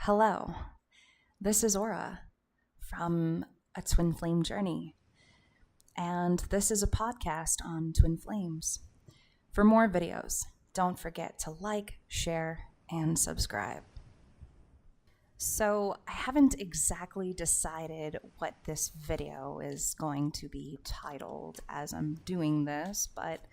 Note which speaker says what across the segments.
Speaker 1: Hello, this is Aura from A Twin Flame Journey, and this is a podcast on twin flames. For more videos, don't forget to like, share, and subscribe. So, I haven't exactly decided what this video is going to be titled as I'm doing this, but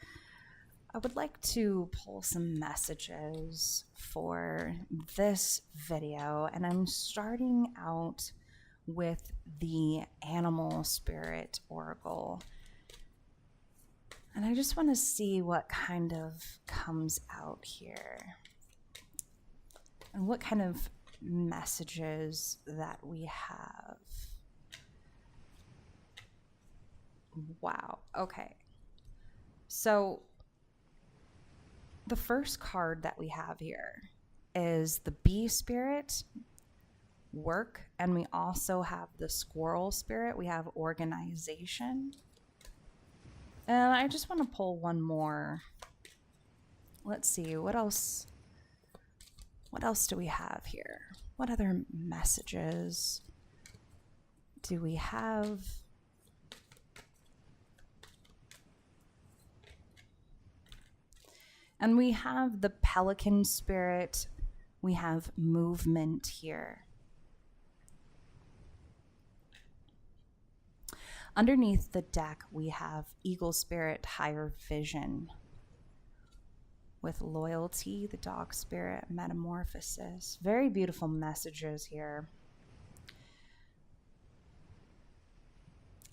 Speaker 1: I would like to pull some messages for this video, and I'm starting out with the Animal Spirit Oracle. And I just want to see what kind of comes out here and what kind of messages that we have. Wow, okay. So the first card that we have here is the Bee Spirit, work, and we also have the Squirrel Spirit. We have organization. And I just want to pull one more. Let's see, what else do we have here? What other messages do we have? And we have the Pelican Spirit. We have movement here. Underneath the deck, we have Eagle Spirit, Higher Vision. With loyalty, the Dog Spirit, metamorphosis. Very beautiful messages here.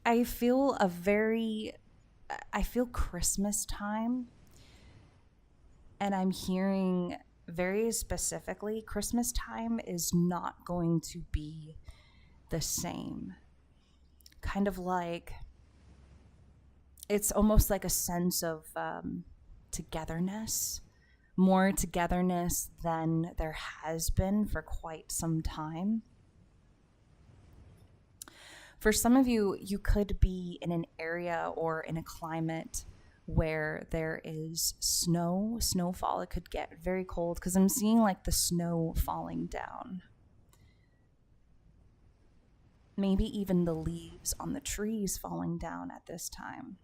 Speaker 1: I feel Christmas time. And I'm hearing very specifically, Christmas time is not going to be the same. Kind of like, it's almost like a sense of togetherness, more togetherness than there has been for quite some time. For some of you, you could be in an area or in a climate where there is snowfall. It could get very cold because I'm seeing like the snow falling down. Maybe even the leaves on the trees falling down at this time.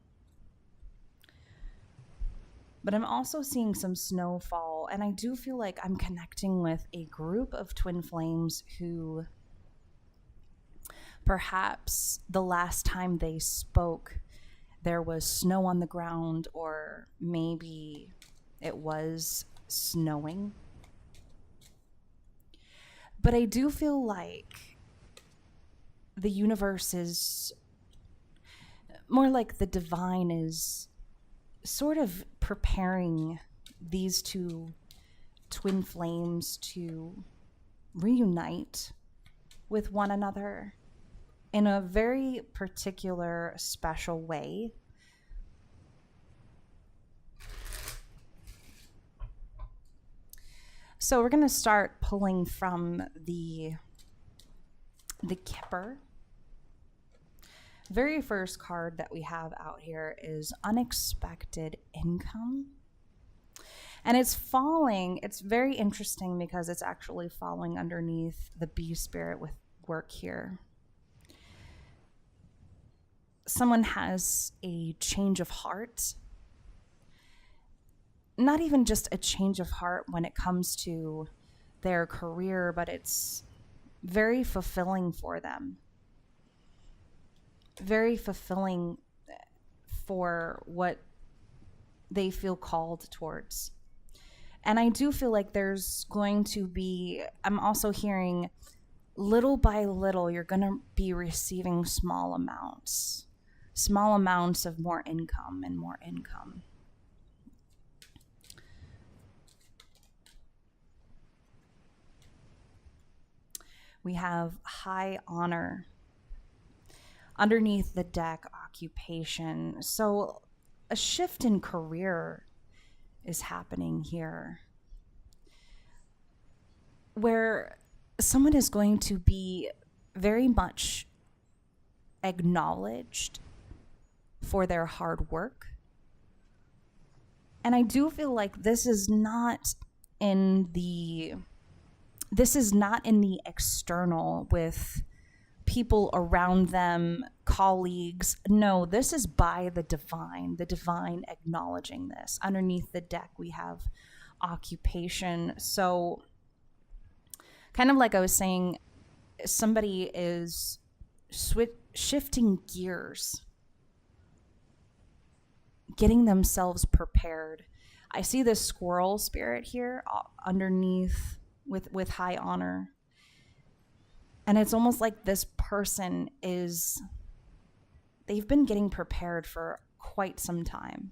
Speaker 1: But I'm also seeing some snowfall, and I do feel like I'm connecting with a group of twin flames who perhaps the last time they spoke, there was snow on the ground, or maybe it was snowing. But I do feel like the universe is more like the divine is sort of preparing these two twin flames to reunite with one another in a very particular, special way. So we're going to start pulling from the Kipper. Very first card that we have out here is Unexpected Income. And it's falling. It's very interesting because it's actually falling underneath the Bee Spirit with work here. Someone has a change of heart. Not even just a change of heart when it comes to their career, but it's very fulfilling for them. Very fulfilling for what they feel called towards. And I do feel like there's going to be, I'm also hearing little by little, you're going to be receiving small amounts of more income and more income. We have high honor. Underneath the deck, occupation. So a shift in career is happening here, where someone is going to be very much acknowledged for their hard work. And I do feel like this is not in the this is not in the external with people around them, colleagues. No, this is by the divine acknowledging this. Underneath the deck, we have occupation. So, kind of like I was saying, somebody is shifting gears, getting themselves prepared. I see this squirrel spirit here underneath with high honor. And it's almost like this person they've been getting prepared for quite some time.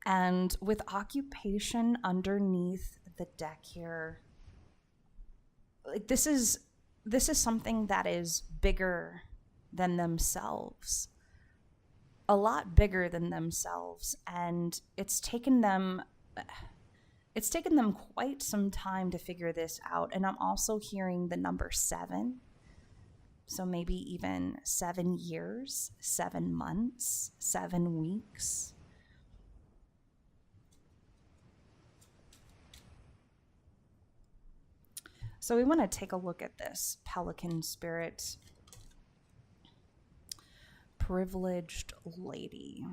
Speaker 1: And with occupation underneath the deck here, like this is something that is bigger than themselves. A lot bigger than themselves. And it's taken them quite some time to figure this out. And I'm also hearing the number 7. So maybe even 7 years, 7 months, 7 weeks. So we want to take a look at this Pelican spirit. Privileged lady.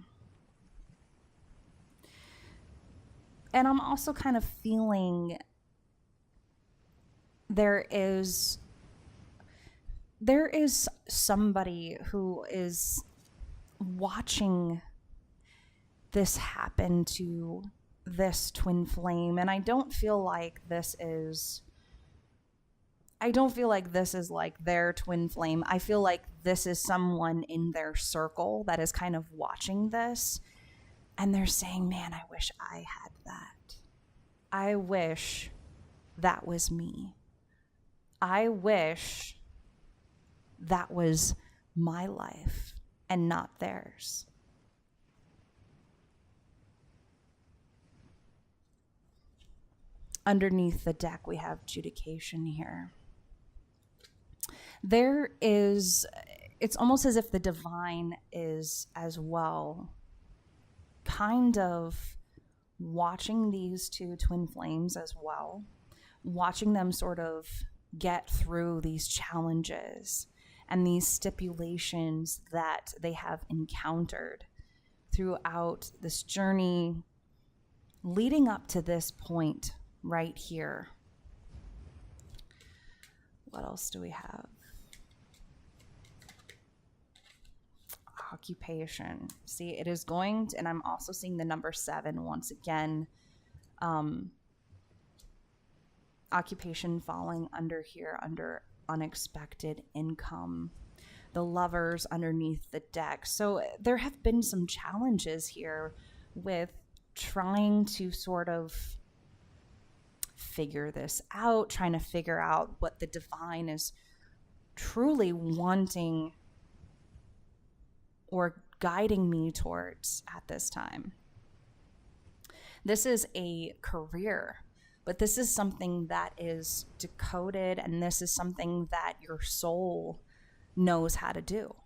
Speaker 1: And I'm also kind of feeling there is somebody who is watching this happen to this twin flame. And I don't feel like this is like their twin flame. I feel like this is someone in their circle that is kind of watching this. And they're saying, man, I wish I had that. I wish that was me. I wish that was my life and not theirs. Underneath the deck, we have adjudication here. It's almost as if the divine is as well kind of watching these two twin flames as well, watching them sort of get through these challenges and these stipulations that they have encountered throughout this journey leading up to this point right here. What else do we have? Occupation. See, it is going to, and I'm also seeing the number 7 once again. Occupation falling under here, under unexpected income. The Lovers underneath the deck. So there have been some challenges here with trying to sort of figure this out, trying to figure out what the divine is truly wanting or guiding me towards at this time. This is a career, but this is something that is decoded, and this is something that your soul knows how to do.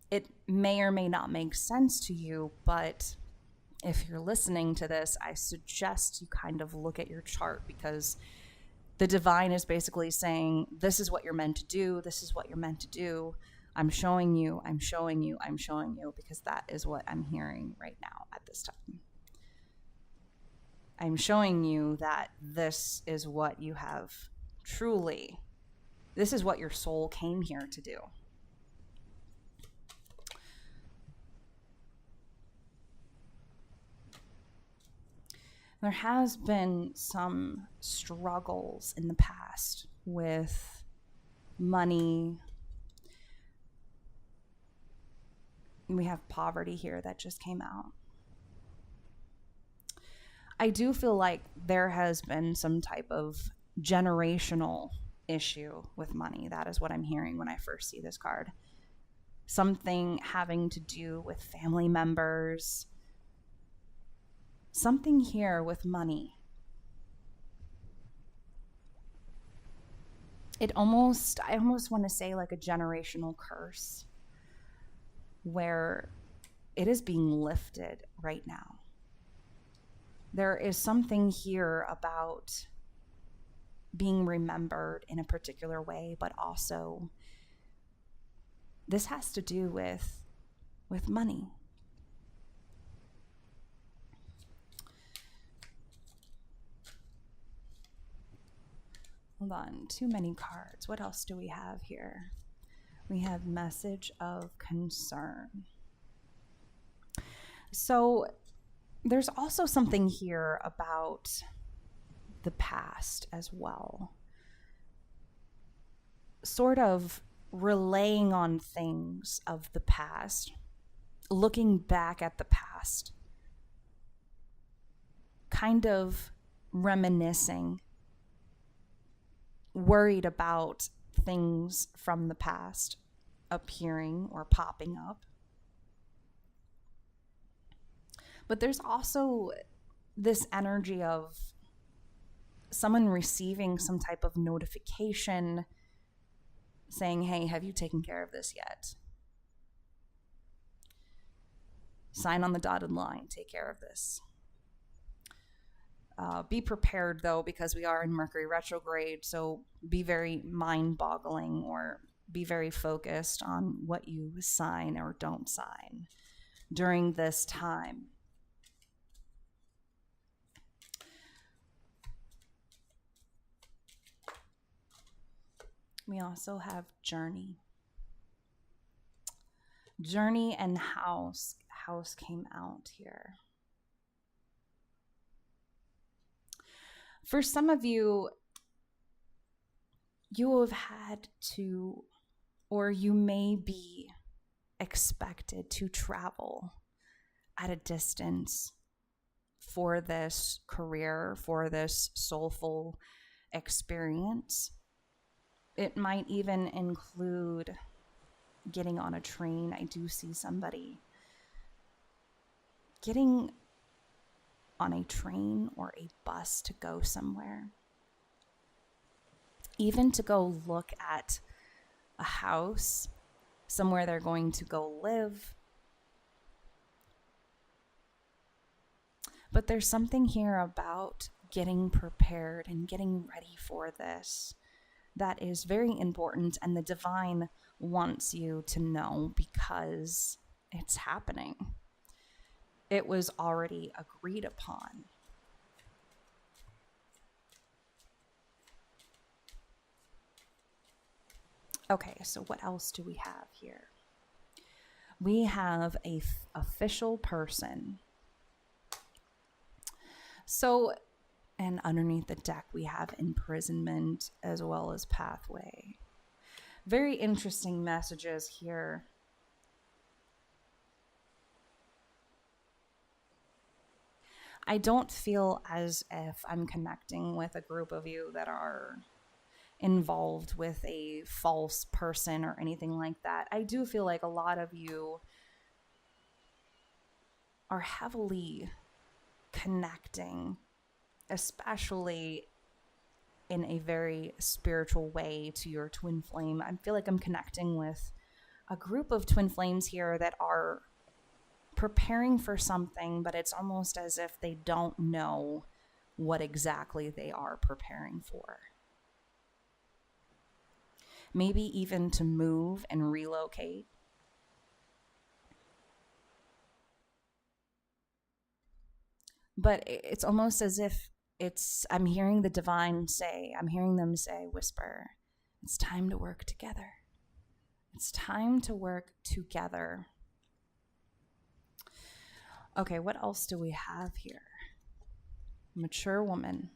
Speaker 1: It may or may not make sense to you, but if you're listening to this, I suggest you kind of look at your chart, because the divine is basically saying, this is what you're meant to do. This is what you're meant to do. I'm showing you, I'm showing you, I'm showing you, because that is what I'm hearing right now at this time. I'm showing you that this is what you have truly, this is what your soul came here to do. There has been some struggles in the past with money. We have poverty here that just came out. I do feel like there has been some type of generational issue with money. That is what I'm hearing when I first see this card. Something having to do with family members. Something here with money. I almost want to say like a generational curse, where it is being lifted right now. There is something here about being remembered in a particular way, but also this has to do with money. Hold on, too many cards. What else do we have here? We have message of concern. So there's also something here about the past as well. Sort of relaying on things of the past, looking back at the past, kind of reminiscing, worried about things from the past appearing or popping up. But there's also this energy of someone receiving some type of notification saying, hey, have you taken care of this yet? Sign on the dotted line, take care of this. Be prepared, though, because we are in Mercury retrograde, so be very mind-boggling or be very focused on what you sign or don't sign during this time. We also have journey. Journey and house. House came out here. For some of you, you have had to, or you may be expected to travel at a distance for this career, for this soulful experience. It might even include getting on a train. I do see somebody getting on a train or a bus to go somewhere. Even to go look at a house, somewhere they're going to go live. But there's something here about getting prepared and getting ready for this that is very important, and the divine wants you to know because it's happening. It was already agreed upon. Okay, so what else do we have here? We have a official person. So, and underneath the deck, we have imprisonment as well as pathway. Very interesting messages here. I don't feel as if I'm connecting with a group of you that are involved with a false person or anything like that. I do feel like a lot of you are heavily connecting, especially in a very spiritual way, to your twin flame. I feel like I'm connecting with a group of twin flames here that are preparing for something, but it's almost as if they don't know what exactly they are preparing for. Maybe even to move and relocate. But it's almost as if I'm hearing the divine say, I'm hearing them say, whisper, it's time to work together. It's time to work together. Okay, what else do we have here? Mature woman.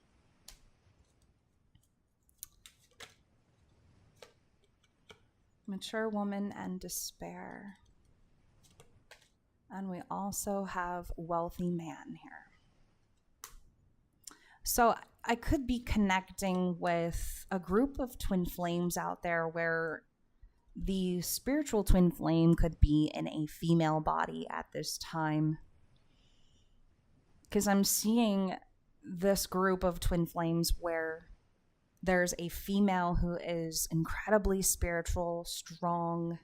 Speaker 1: Mature woman and despair. And we also have wealthy man here. So I could be connecting with a group of twin flames out there where the spiritual twin flame could be in a female body at this time. Because I'm seeing this group of twin flames where there's a female who is incredibly spiritual, strong,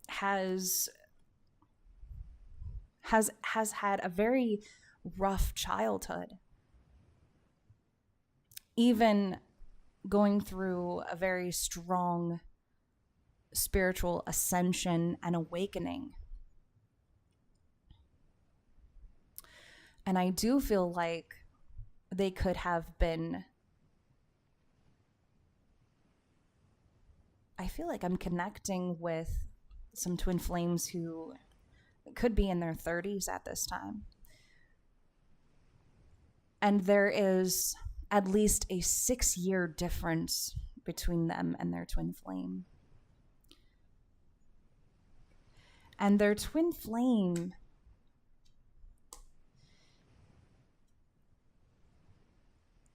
Speaker 1: has had a very rough childhood, even going through a very strong spiritual ascension and awakening. And I do feel like they could have been, I feel like I'm connecting with some twin flames who could be in their 30s at this time. And there is at least a 6-year difference between them and their twin flame. And their twin flame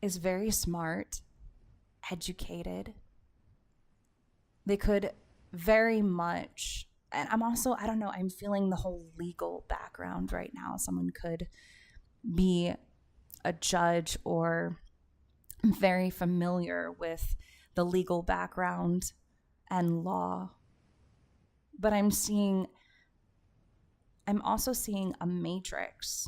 Speaker 1: is very smart, educated. They could very much, and I don't know, I'm feeling the whole legal background right now. Someone could be a judge or very familiar with the legal background and law. But I'm also seeing a matrix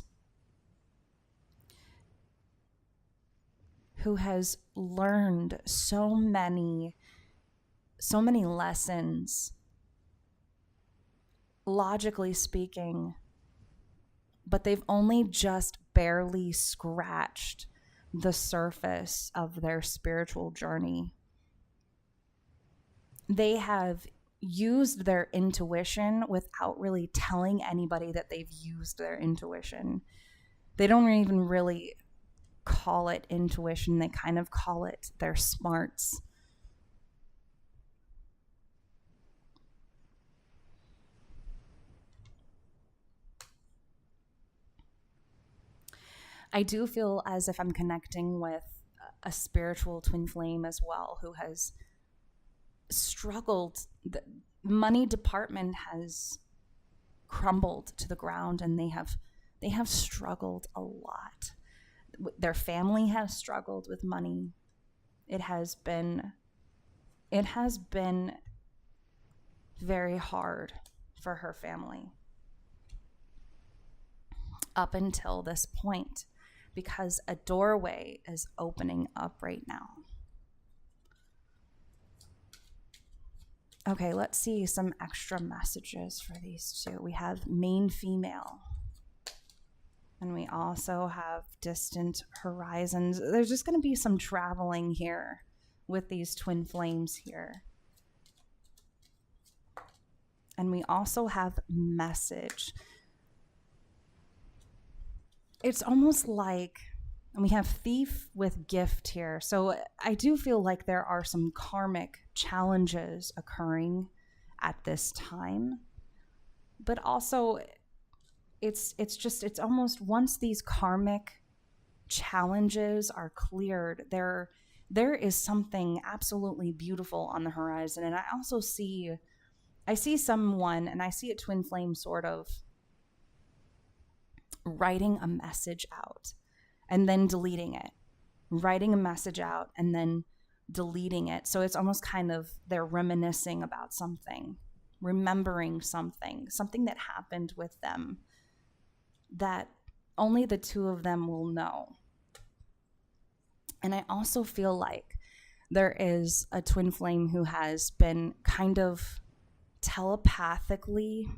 Speaker 1: who has learned so many lessons, logically speaking, but they've only just barely scratched the surface of their spiritual journey. They have used their intuition without really telling anybody that they've used their intuition. They don't even really call it intuition. They kind of call it their smarts. I do feel as if I'm connecting with a spiritual twin flame as well, who has struggled. The money department has crumbled to the ground, and they have struggled a lot. Their family has struggled with money. It has been very hard for her family up until this point, because a doorway is opening up right now. Okay, let's see some extra messages for these two. We have main female, and we also have distant horizons. There's just going to be some traveling here with these twin flames here. And we also have message. It's almost like, and we have thief with gift here. So I do feel like there are some karmic challenges occurring at this time. But also it's almost, once these karmic challenges are cleared, there is something absolutely beautiful on the horizon. And I see someone, and I see a twin flame sort of writing a message out and then deleting it, writing a message out and then deleting it. So it's almost kind of, they're reminiscing about something, remembering something that happened with them that only the two of them will know. And I also feel like there is a twin flame who has been kind of telepathically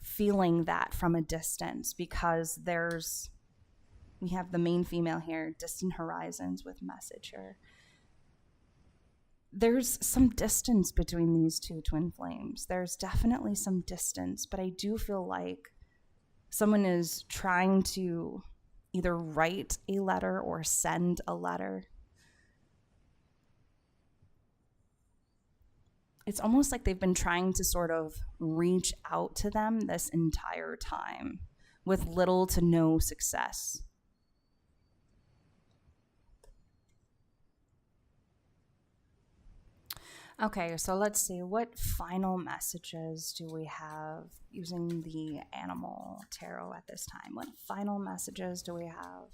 Speaker 1: feeling that from a distance, because we have the main female here, distant horizons with message here. There's some distance between these two twin flames. There's definitely some distance, but I do feel like someone is trying to either write a letter or send a letter. It's almost like they've been trying to sort of reach out to them this entire time with little to no success. Okay, so let's see, what final messages do we have using the animal tarot at this time? What final messages do we have?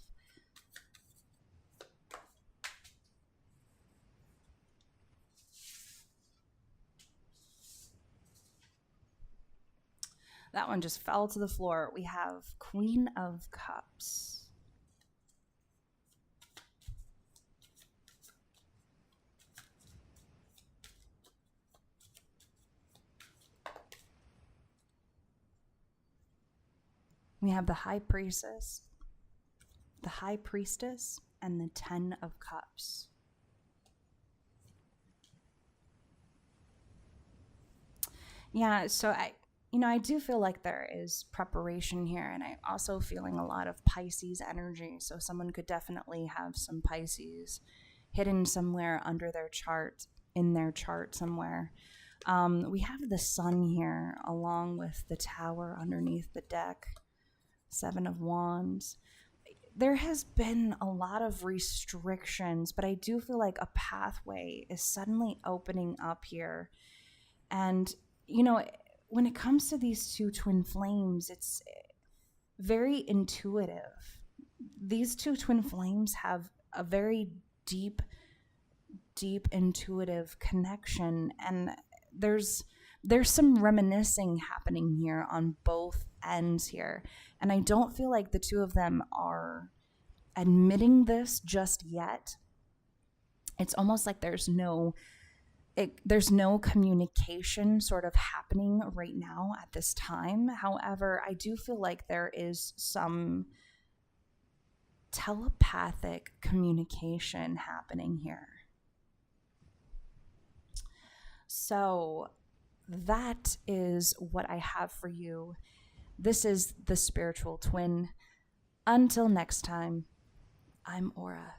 Speaker 1: That one just fell to the floor. We have Queen of Cups. We have the High Priestess, and the Ten of Cups. Yeah, so I do feel like there is preparation here, and I'm also feeling a lot of Pisces energy. So someone could definitely have some Pisces hidden somewhere under their chart, in their chart somewhere. We have the Sun here, along with the Tower underneath the deck, Seven of Wands. There has been a lot of restrictions, but I do feel like a pathway is suddenly opening up here. And, when it comes to these two twin flames, it's very intuitive. These two twin flames have a very deep intuitive connection, and there's some reminiscing happening here on both ends here. And I don't feel like the two of them are admitting this just yet. It's almost like there's no communication sort of happening right now at this time. However, I do feel like there is some telepathic communication happening here. So that is what I have for you. This is the Spiritual Twin. Until next time, I'm Aura.